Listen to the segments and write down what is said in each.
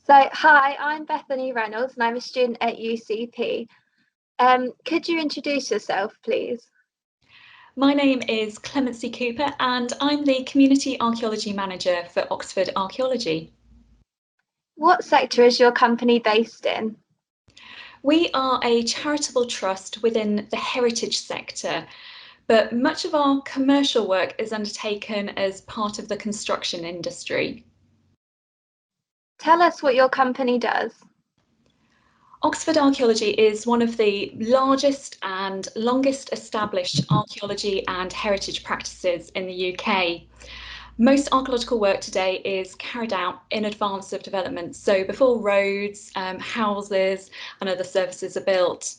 Hi, I'm Bethany Reynolds and I'm a student at UCP. Could you introduce yourself, please? My name is Clemency Cooper and I'm the Community Archaeology Manager for Oxford Archaeology. What sector is your company based in? We are a charitable trust within the heritage sector, but much of our commercial work is undertaken as part of the construction industry. Tell us what your company does. Oxford Archaeology is one of the largest and longest established archaeology and heritage practices in the UK. Most archaeological work today is carried out in advance of development, so before roads, houses and other services are built.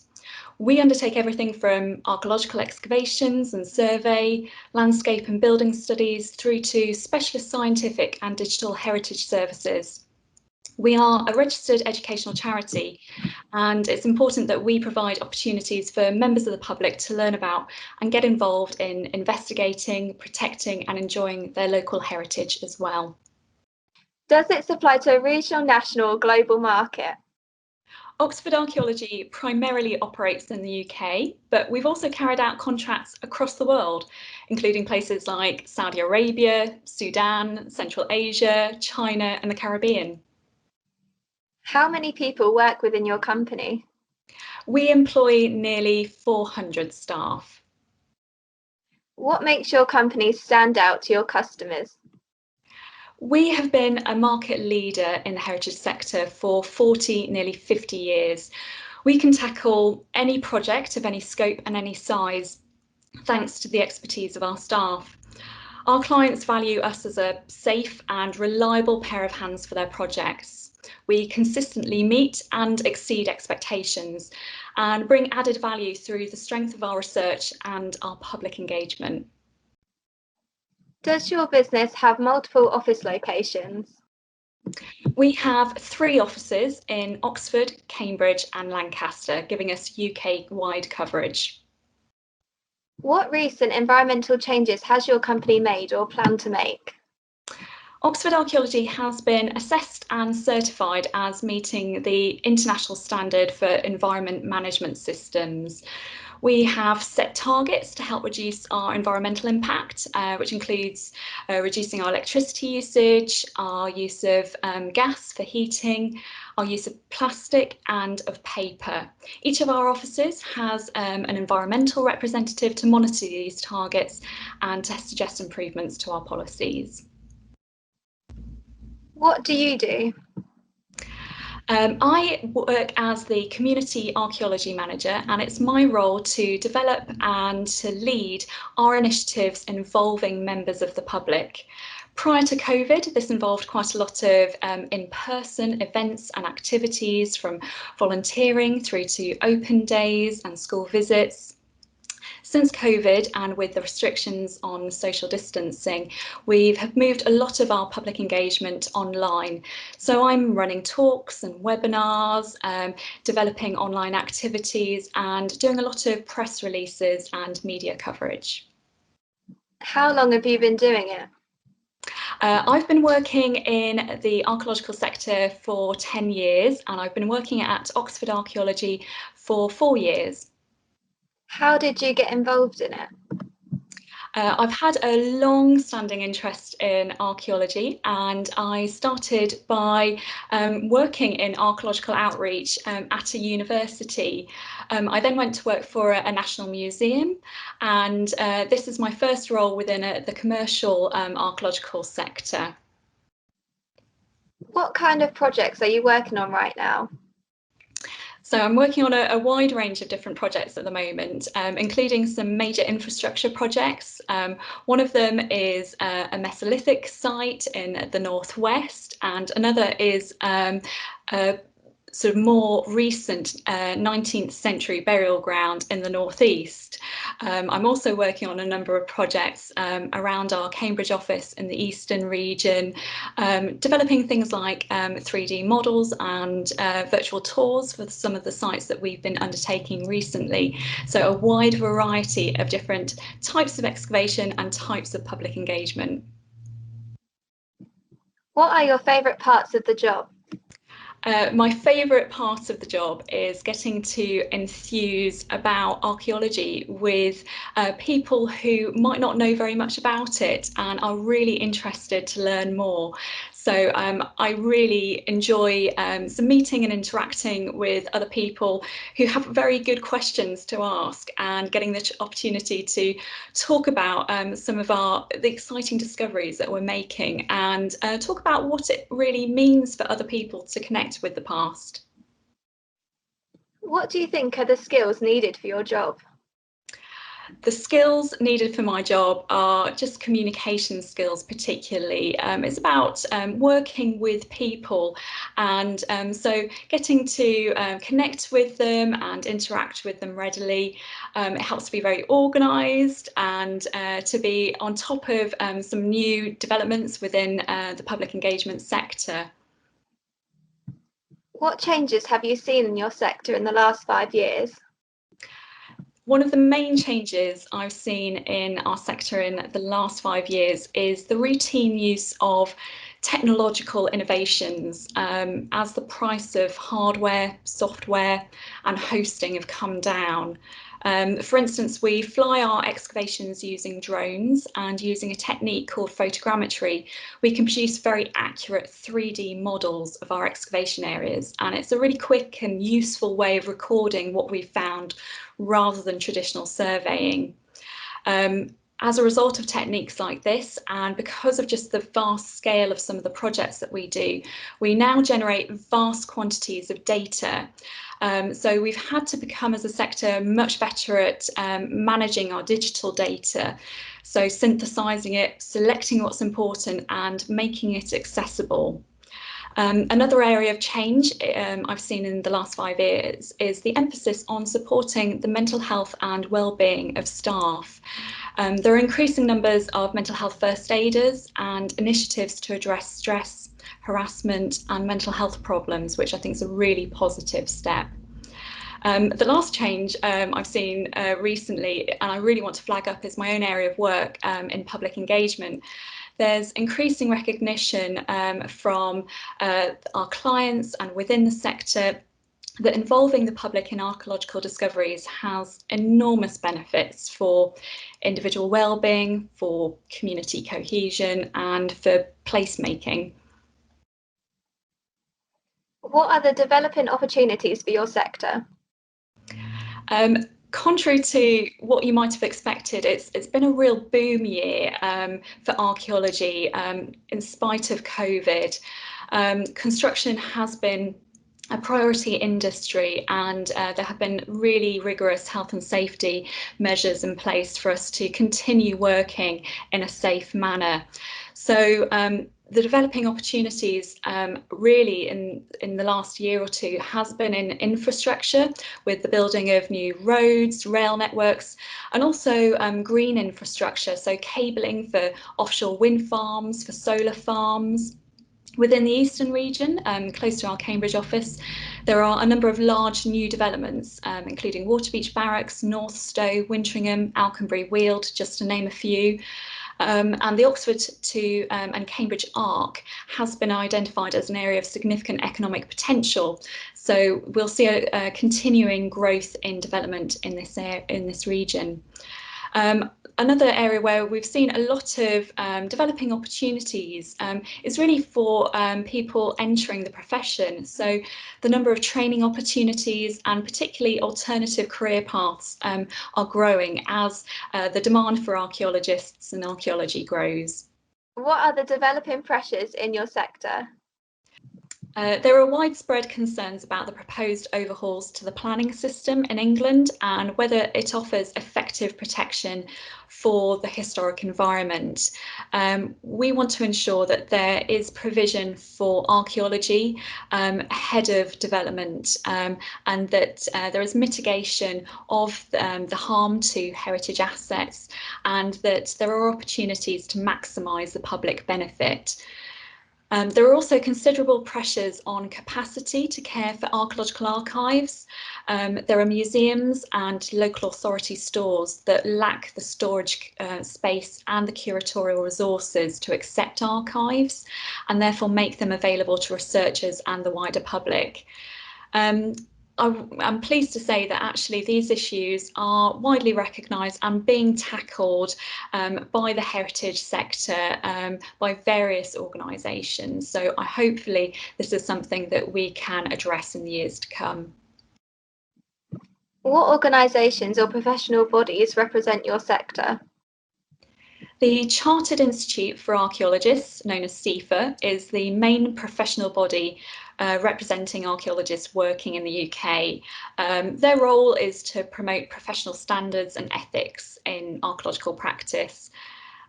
We undertake everything from archaeological excavations and survey, landscape and building studies, through to specialist scientific and digital heritage services. We are a registered educational charity, and it's important that we provide opportunities for members of the public to learn about and get involved in investigating, protecting and enjoying their local heritage as well. Does it supply to a regional, national or global market? Oxford Archaeology primarily operates in the UK, but we've also carried out contracts across the world, including places like Saudi Arabia, Sudan, Central Asia, China and the Caribbean. How many people work within your company? We employ nearly 400 staff. What makes your company stand out to your customers? We have been a market leader in the heritage sector for nearly 50 years. We can tackle any project of any scope and any size, thanks to the expertise of our staff. Our clients value us as a safe and reliable pair of hands for their projects. We consistently meet and exceed expectations and bring added value through the strength of our research and our public engagement. Does your business have multiple office locations? We have 3 offices in Oxford, Cambridge and Lancaster, giving us UK-wide coverage. What recent environmental changes has your company made or plan to make? Oxford Archaeology has been assessed and certified as meeting the international standard for environment management systems. We have set targets to help reduce our environmental impact, which includes reducing our electricity usage, our use of gas for heating, our use of plastic and of paper. Each of our offices has an environmental representative to monitor these targets and to suggest improvements to our policies. What do you do? I work as the Community Archaeology Manager, and it's my role to develop and to lead our initiatives involving members of the public. Prior to COVID, this involved quite a lot of in-person events and activities, from volunteering through to open days and school visits. Since COVID and with the restrictions on social distancing, we have moved a lot of our public engagement online. So I'm running talks and webinars, developing online activities and doing a lot of press releases and media coverage. How long have you been doing it? I've been working in the archaeological sector for 10 years and I've been working at Oxford Archaeology for 4 years. How did you get involved in it? I've had a long-standing interest in archaeology and I started by working in archaeological outreach at a university. I then went to work for a national museum, and this is my first role within the commercial archaeological sector. What kind of projects are you working on right now? So I'm working on a wide range of different projects at the moment, including some major infrastructure projects. One of them is a Mesolithic site in the northwest, and another is a sort of more recent 19th century burial ground in the northeast. I'm also working on a number of projects around our Cambridge office in the eastern region, developing things like 3D models and virtual tours for some of the sites that we've been undertaking recently. So a wide variety of different types of excavation and types of public engagement. What are your favourite parts of the job? My favourite part of the job is getting to enthuse about archaeology with people who might not know very much about it and are really interested to learn more. So I really enjoy meeting and interacting with other people who have very good questions to ask, and getting the opportunity to talk about some of the exciting discoveries that we're making, and talk about what it really means for other people to connect with the past. What do you think are the skills needed for your job? The skills needed for my job are just communication skills, particularly. It's about working with people, and so getting to connect with them and interact with them readily. It helps to be very organised and to be on top of some new developments within the public engagement sector. What changes have you seen in your sector in the last 5 years? One of the main changes I've seen in our sector in the last 5 years is the routine use of technological innovations as the price of hardware, software and hosting have come down. For instance, we fly our excavations using drones, and using a technique called photogrammetry, we can produce very accurate 3D models of our excavation areas, and it's a really quick and useful way of recording what we've found rather than traditional surveying. As a result of techniques like this, and because of just the vast scale of some of the projects that we do, we now generate vast quantities of data. So we've had to become, as a sector, much better at managing our digital data. So synthesising it, selecting what's important and making it accessible. Another area of change I've seen in the last 5 years is the emphasis on supporting the mental health and well-being of staff. There are increasing numbers of mental health first aiders and initiatives to address stress, harassment and mental health problems, which I think is a really positive step. The last change I've seen recently, and I really want to flag up, is my own area of work in public engagement. There's increasing recognition from our clients and within the sector that involving the public in archaeological discoveries has enormous benefits for individual well-being, for community cohesion and for placemaking. What are the developing opportunities for your sector? Contrary to what you might have expected, it's been a real boom year for archaeology in spite of COVID. Construction has been a priority industry, and there have been really rigorous health and safety measures in place for us to continue working in a safe manner. So the developing opportunities really in the last year or two has been in infrastructure, with the building of new roads, rail networks, and also green infrastructure, so cabling for offshore wind farms, for solar farms. Within the eastern region, close to our Cambridge office, there are a number of large new developments, including Waterbeach Barracks, North Stowe, Wintringham, Alconbury Weald, just to name a few. And the Oxford to and Cambridge Arc has been identified as an area of significant economic potential. So we'll see a continuing growth in development in this region. Another area where we've seen a lot of developing opportunities is really for people entering the profession. So the number of training opportunities and particularly alternative career paths are growing as the demand for archaeologists and archaeology grows. What are the developing pressures in your sector? There are widespread concerns about the proposed overhauls to the planning system in England and whether it offers effective protection for the historic environment. We want to ensure that there is provision for archaeology ahead of development, and that there is mitigation of the harm to heritage assets, and that there are opportunities to maximise the public benefit. There are also considerable pressures on capacity to care for archaeological archives. There are museums and local authority stores that lack the storage space and the curatorial resources to accept archives and therefore make them available to researchers and the wider public. I'm pleased to say that actually these issues are widely recognised and being tackled by the heritage sector, by various organisations. So hopefully this is something that we can address in the years to come. What organisations or professional bodies represent your sector? The Chartered Institute for Archaeologists, known as CIFA, is the main professional body representing archaeologists working in the UK. Their role is to promote professional standards and ethics in archaeological practice.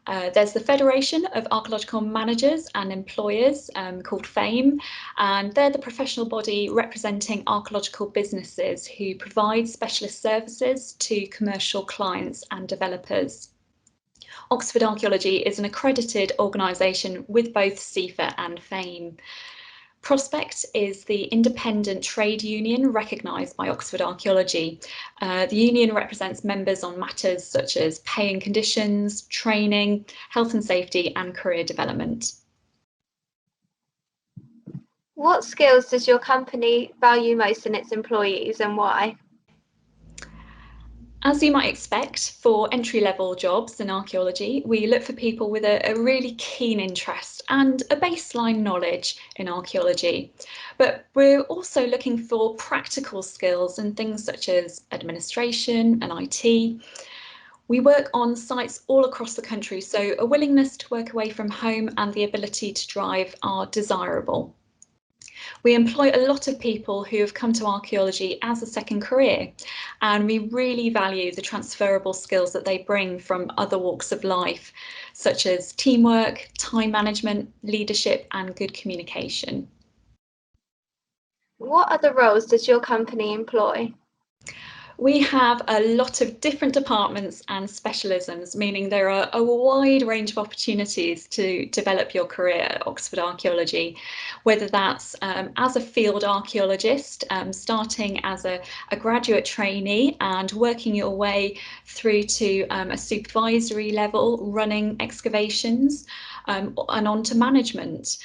There's the Federation of Archaeological Managers and Employers, called FAME, and they're the professional body representing archaeological businesses who provide specialist services to commercial clients and developers. Oxford Archaeology is an accredited organisation with both CIFA and FAME. Prospect is the independent trade union recognised by Oxford Archaeology. The union represents members on matters such as pay and conditions, training, health and safety and career development. What skills does your company value most in its employees and why? As you might expect, for entry-level jobs in archaeology, we look for people with a really keen interest and a baseline knowledge in archaeology. But we're also looking for practical skills in things such as administration and IT. We work on sites all across the country, so a willingness to work away from home and the ability to drive are desirable. We employ a lot of people who have come to archaeology as a second career, and we really value the transferable skills that they bring from other walks of life, such as teamwork, time management, leadership, and good communication. What other roles does your company employ? We have a lot of different departments and specialisms, meaning there are a wide range of opportunities to develop your career at Oxford Archaeology, whether that's as a field archaeologist, starting as a graduate trainee and working your way through to a supervisory level, running excavations, and on to management.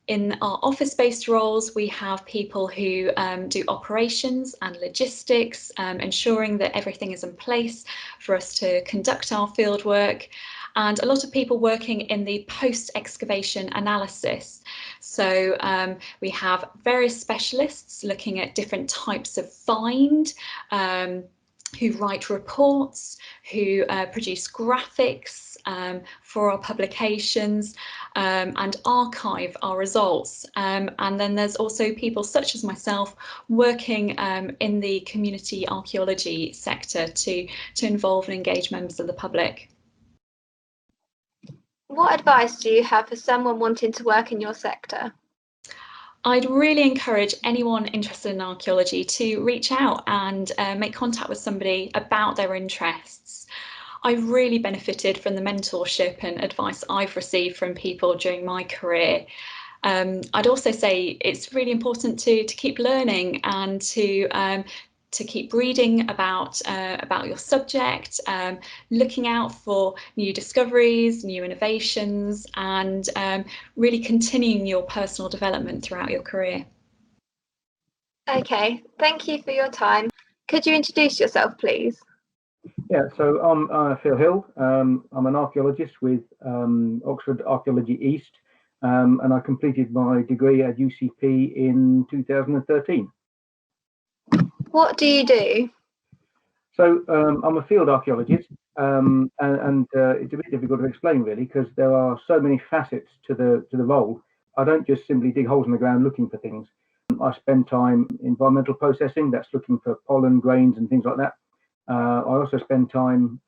In our office-based roles, we have people who do operations and logistics, ensuring that everything is in place for us to conduct our field work, and a lot of people working in the post-excavation analysis. So we have various specialists looking at different types of find, who write reports, who produce graphics for our publications, and archive our results. And then there's also people such as myself working in the community archaeology sector to involve and engage members of the public. What advice do you have for someone wanting to work in your sector? I'd really encourage anyone interested in archaeology to reach out and make contact with somebody about their interests. I've really benefited from the mentorship and advice I've received from people during my career. I'd also say it's really important to keep learning and to keep reading about your subject, looking out for new discoveries, new innovations, and really continuing your personal development throughout your career. Okay, thank you for your time. Could you introduce yourself, please? Yeah, so I'm Phil Hill. I'm an archaeologist with Oxford Archaeology East, and I completed my degree at UCP in 2013. What do you do? So I'm a field archaeologist, and it's a bit difficult to explain really because there are so many facets to the role. I don't just simply dig holes in the ground looking for things. I spend time environmental processing, that's looking for pollen, grains, and things like that. I also spend time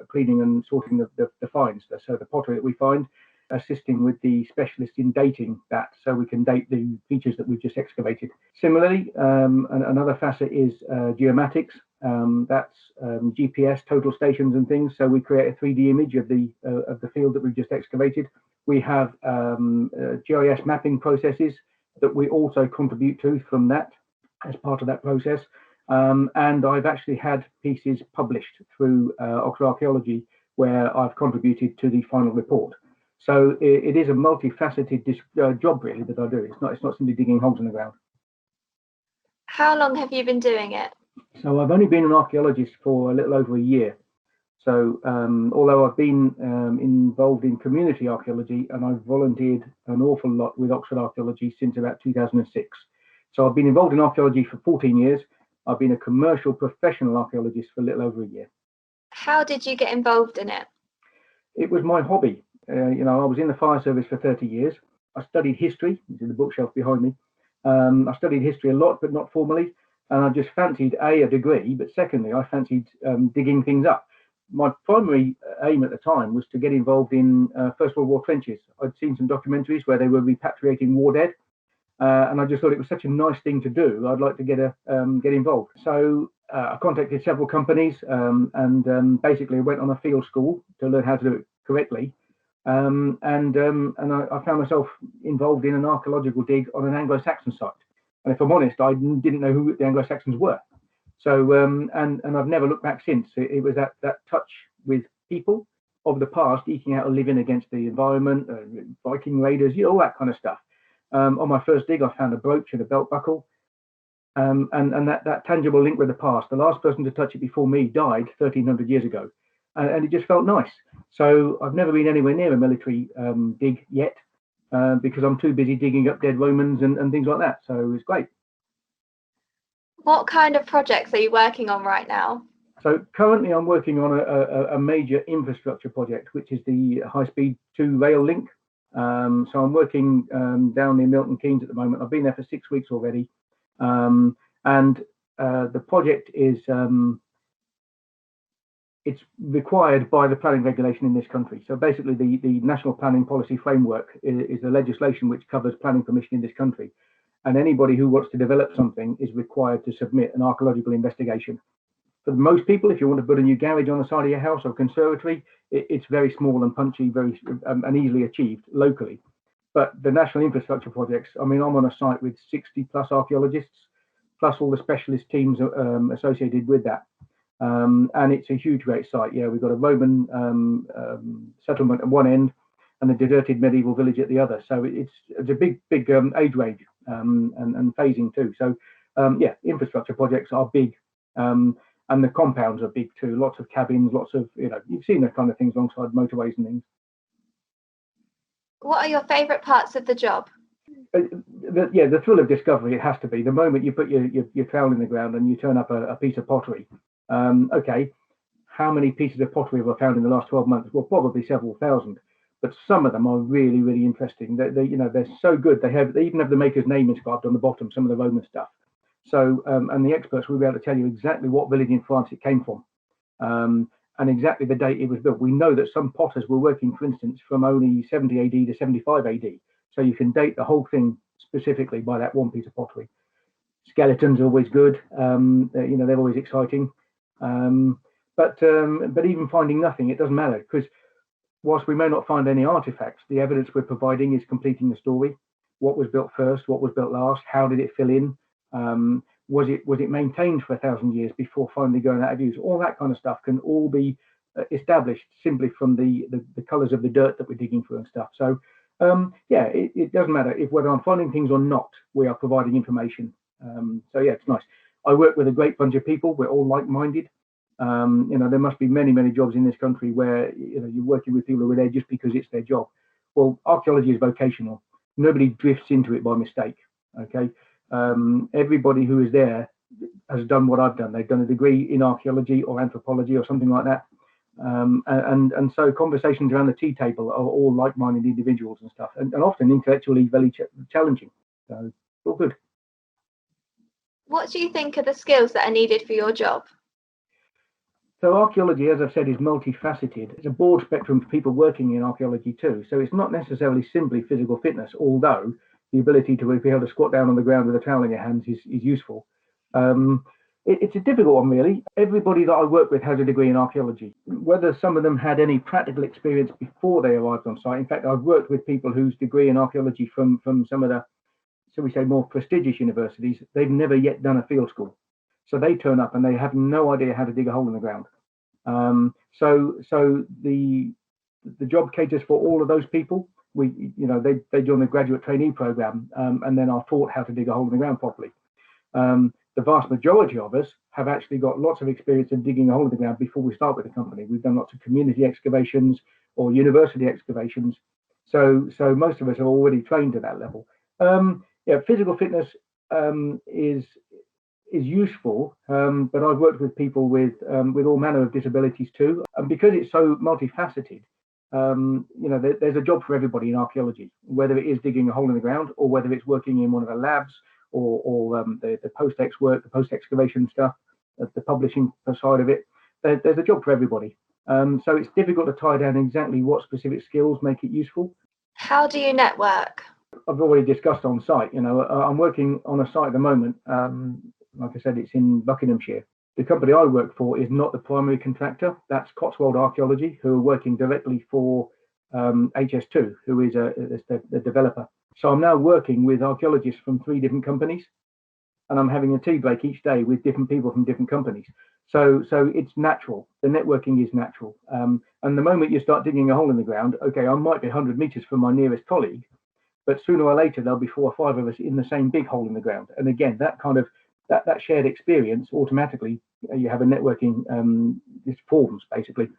cleaning and sorting the finds, so the pottery that we find, assisting with the specialist in dating that so we can date the features that we've just excavated. Similarly, another facet is geomatics, That's GPS total stations and things. So we create a 3D image of the field that we've just excavated. We have GIS mapping processes that we also contribute to from that as part of that process. And I've actually had pieces published through Oxford Archaeology where I've contributed to the final report. So it is a multifaceted job really that I do. It's not simply digging holes in the ground. How long have you been doing it? So I've only been an archaeologist for a little over a year. So although I've been involved in community archaeology, and I've volunteered an awful lot with Oxford Archaeology since about 2006. So I've been involved in archaeology for 14 years. I've been a commercial professional archaeologist for a little over a year. How did you get involved in it? It was my hobby. I was in the fire service for 30 years. I studied history, it's in the bookshelf behind me. I studied history a lot, but not formally. And I just fancied a degree, but secondly, I fancied digging things up. My primary aim at the time was to get involved in First World War trenches. I'd seen some documentaries where they were repatriating war dead. And I just thought it was such a nice thing to do. I'd like to get involved. So I contacted several companies and basically went on a field school to learn how to do it correctly. And I found myself involved in an archaeological dig on an Anglo-Saxon site. And if I'm honest, I didn't know who the Anglo-Saxons were. So and I've never looked back since. It was that touch with people of the past, eking out a living against the environment, Viking raiders, all that kind of stuff. On my first dig, I found a brooch and a belt buckle, and that tangible link with the past. The last person to touch it before me died 1,300 years ago, and it just felt nice. So I've never been anywhere near a military dig yet because I'm too busy digging up dead Romans and things like that. So it's great. What kind of projects are you working on right now? So currently I'm working on a major infrastructure project, which is the high-speed 2 rail link. So I'm working down near Milton Keynes at the moment. I've been there for 6 weeks already. And the project is, it's required by the planning regulation in this country. So basically the National Planning Policy Framework is the legislation which covers planning permission in this country. And anybody who wants to develop something is required to submit an archaeological investigation. For most people, if you want to put a new garage on the side of your house or conservatory, it's very small and punchy, very and easily achieved locally. But the national infrastructure projects, I mean, I'm on a site with 60 plus archaeologists, plus all the specialist teams associated with that. And it's a huge, great site. Yeah, we've got a Roman settlement at one end and a deserted medieval village at the other. So it's a big age range and phasing too. So yeah, infrastructure projects are big. And the compounds are big too. Lots of cabins, lots of, you've seen those kind of things alongside motorways and things. What are your favourite parts of the job? The thrill of discovery, it has to be. The moment you put your trowel in the ground and you turn up a piece of pottery. Okay, how many pieces of pottery have I found in the last 12 months? Well, probably several thousand. But some of them are really, really interesting. They're so good. They even have the maker's name inscribed on the bottom, some of the Roman stuff. So, and the experts will be able to tell you exactly what village in France it came from, and exactly the date it was built. We know that some potters were working, for instance, from only 70 AD to 75 AD. So you can date the whole thing specifically by that one piece of pottery. Skeletons are always good. They're always exciting. But even finding nothing, it doesn't matter, because whilst we may not find any artifacts, the evidence we're providing is completing the story. What was built first? What was built last? How did it fill in? Was it maintained for 1,000 years before finally going out of use? All that kind of stuff can all be established simply from the colours of the dirt that we're digging through and stuff. So yeah, it doesn't matter if whether I'm finding things or not, we are providing information. So yeah, it's nice. I work with a great bunch of people. We're all like-minded. There must be many jobs in this country where you're working with people who are there just because it's their job. Well, archaeology is vocational. Nobody drifts into it by mistake. Okay. Everybody who is there has done what I've done. They've done a degree in archaeology or anthropology or something like that. And so conversations around the tea table are all like-minded individuals and stuff, and often intellectually very challenging. So it's all good. What do you think are the skills that are needed for your job? So archaeology, as I've said, is multifaceted. It's a broad spectrum of people working in archaeology too. So it's not necessarily simply physical fitness, although the ability to be able to squat down on the ground with a towel in your hands is useful. It's a difficult one, really. Everybody that I work with has a degree in archaeology. Whether some of them had any practical experience before they arrived on site. In fact, I've worked with people whose degree in archaeology from some of the, shall we say, more prestigious universities, they've never yet done a field school. So they turn up and they have no idea how to dig a hole in the ground. So the job caters for all of those people. They join the graduate trainee program and then are taught how to dig a hole in the ground properly. The vast majority of us have actually got lots of experience in digging a hole in the ground before we start with the company. We've done lots of community excavations or university excavations. So most of us are already trained to that level. Physical fitness is useful, but I've worked with people with all manner of disabilities too. And because it's so multifaceted, there's a job for everybody in archaeology, whether it is digging a hole in the ground or whether it's working in one of the labs or the post-ex work, the post-excavation stuff, the publishing side of it. There's a job for everybody. So it's difficult to tie down exactly what specific skills make it useful. How do you network? I've already discussed on site. I'm working on a site at the moment. Like I said, it's in Buckinghamshire. The company I work for is not the primary contractor. That's Cotswold Archaeology, who are working directly for HS2, who is the developer. So I'm now working with archaeologists from 3 different companies, and I'm having a tea break each day with different people from different companies. So it's natural. The networking is natural. And the moment you start digging a hole in the ground, okay, I might be 100 meters from my nearest colleague, but sooner or later there'll be 4 or 5 of us in the same big hole in the ground. And again, that kind of that shared experience, automatically you have a networking this forms basically.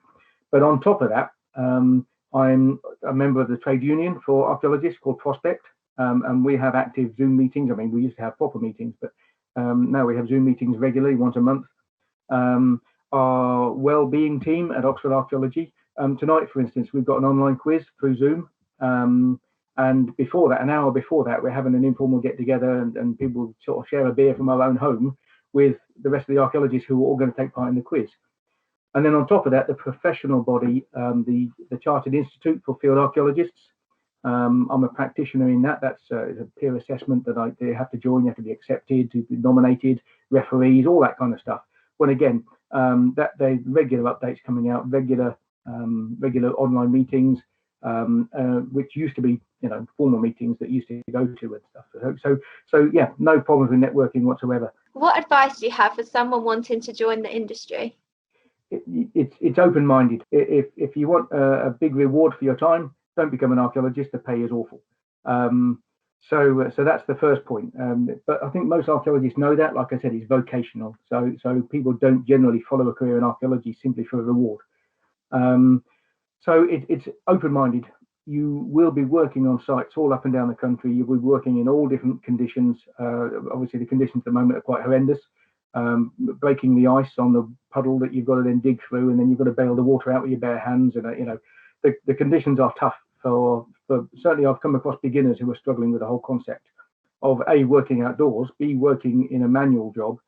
But on top of that, I'm a member of the trade union for archaeologists called Prospect, and we have active Zoom meetings. I mean, we used to have proper meetings, but now we have Zoom meetings regularly, once a month. Our well-being team at Oxford Archaeology, tonight, for instance, we've got an online quiz through Zoom. And before that, an hour before that, we're having an informal get-together, and people sort of share a beer from our own home with the rest of the archaeologists who are all going to take part in the quiz. And then on top of that, the professional body, the Chartered Institute for Field Archaeologists. I'm a practitioner in that. That's a peer assessment that they have to join. You have to be accepted, to be nominated, referees, all that kind of stuff. When again, that they regular updates coming out, regular online meetings, which used to be formal meetings that used to go to and stuff. So yeah, no problems with networking whatsoever. What advice do you have for someone wanting to join the industry? It's open-minded. If you want a big reward for your time, don't become an archaeologist. The pay is awful. So that's the first point. But I think most archaeologists know that. Like I said, it's vocational. So people don't generally follow a career in archaeology simply for a reward. So it's open-minded. You will be working on sites all up and down the country. You'll be working in all different conditions. Obviously, the conditions at the moment are quite horrendous. Breaking the ice on the puddle that you've got to then dig through, and then you've got to bail the water out with your bare hands. And the conditions are tough for certainly I've come across beginners who are struggling with the whole concept of A, working outdoors, B, working in a manual job,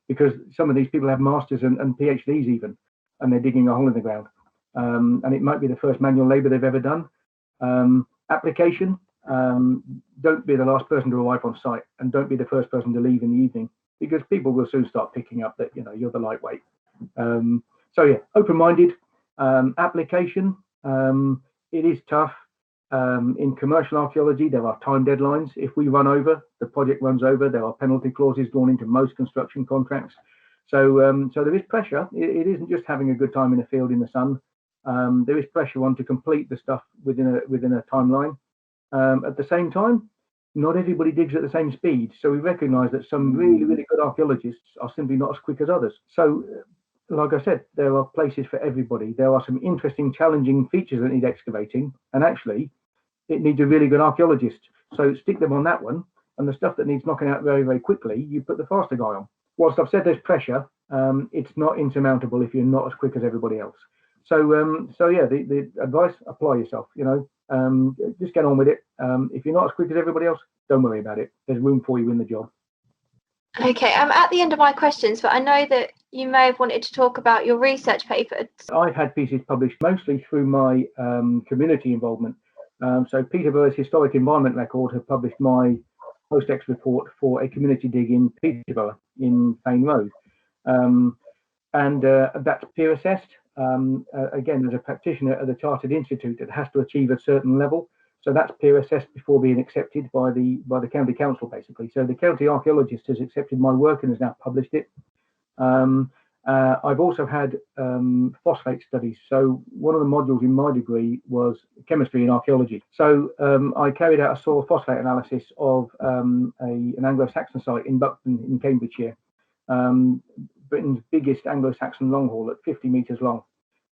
because some of these people have masters and PhDs even, and they're digging a hole in the ground. And it might be the first manual labour they've ever done. Application, don't be the last person to arrive on site, and don't be the first person to leave in the evening, because people will soon start picking up that you're the lightweight. So yeah, open-minded. Application, it is tough. In commercial archaeology, there are time deadlines. If we run over, the project runs over. There are penalty clauses drawn into most construction contracts. So there is pressure. It isn't just having a good time in the field in the sun. There is pressure on to complete the stuff within a timeline. At the same time, not everybody digs at the same speed. So we recognise that some really, really good archaeologists are simply not as quick as others. So, like I said, there are places for everybody. There are some interesting, challenging features that need excavating, and actually, it needs a really good archaeologist. So stick them on that one, and the stuff that needs knocking out very, very quickly, you put the faster guy on. Whilst I've said there's pressure, it's not insurmountable if you're not as quick as everybody else. So yeah, the advice: apply yourself. Just get on with it. If you're not as quick as everybody else, don't worry about it. There's room for you in the job. Okay, I'm at the end of my questions, but I know that you may have wanted to talk about your research papers. I've had pieces published mostly through my community involvement. So Peterborough's Historic Environment Record have published my post-ex report for a community dig in Peterborough in Fane Road. That's peer assessed. Again, as a practitioner at the Chartered Institute, it has to achieve a certain level. So that's peer assessed before being accepted by the county council, basically. So the county archaeologist has accepted my work and has now published it. I've also had phosphate studies. So one of the modules in my degree was chemistry and archaeology. So I carried out a soil phosphate analysis of an Anglo-Saxon site in Buckton in Cambridgeshire, Britain's biggest Anglo-Saxon long haul at 50 metres long.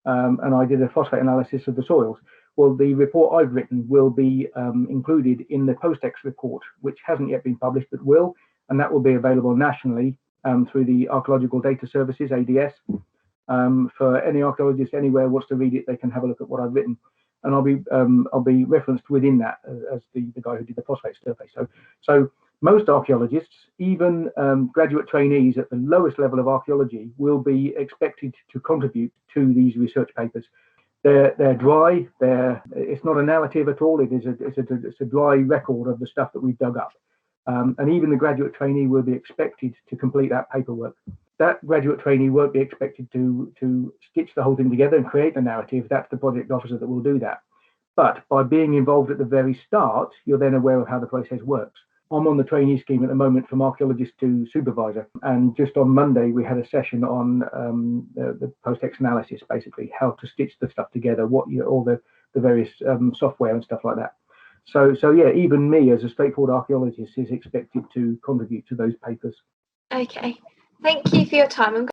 And I did a phosphate analysis of the soils. Well, the report I've written will be included in the post-ex report, which hasn't yet been published, but will, and that will be available nationally through the Archaeological Data Services, ADS. For any archaeologist anywhere who wants to read it, they can have a look at what I've written, and I'll be referenced within that as the guy who did the phosphate survey. So most archaeologists, even graduate trainees at the lowest level of archaeology, will be expected to contribute to these research papers. They're dry. It's not a narrative at all. It's a dry record of the stuff that we've dug up. And even the graduate trainee will be expected to complete that paperwork. That graduate trainee won't be expected to stitch the whole thing together and create the narrative. That's the project officer that will do that. But by being involved at the very start, you're then aware of how the process works. I'm on the trainee scheme at the moment from archaeologist to supervisor. And just on Monday, we had a session on the post-ex analysis, basically, how to stitch the stuff together, all the various software and stuff like that. So yeah, even me as a straightforward archaeologist is expected to contribute to those papers. Okay, thank you for your time.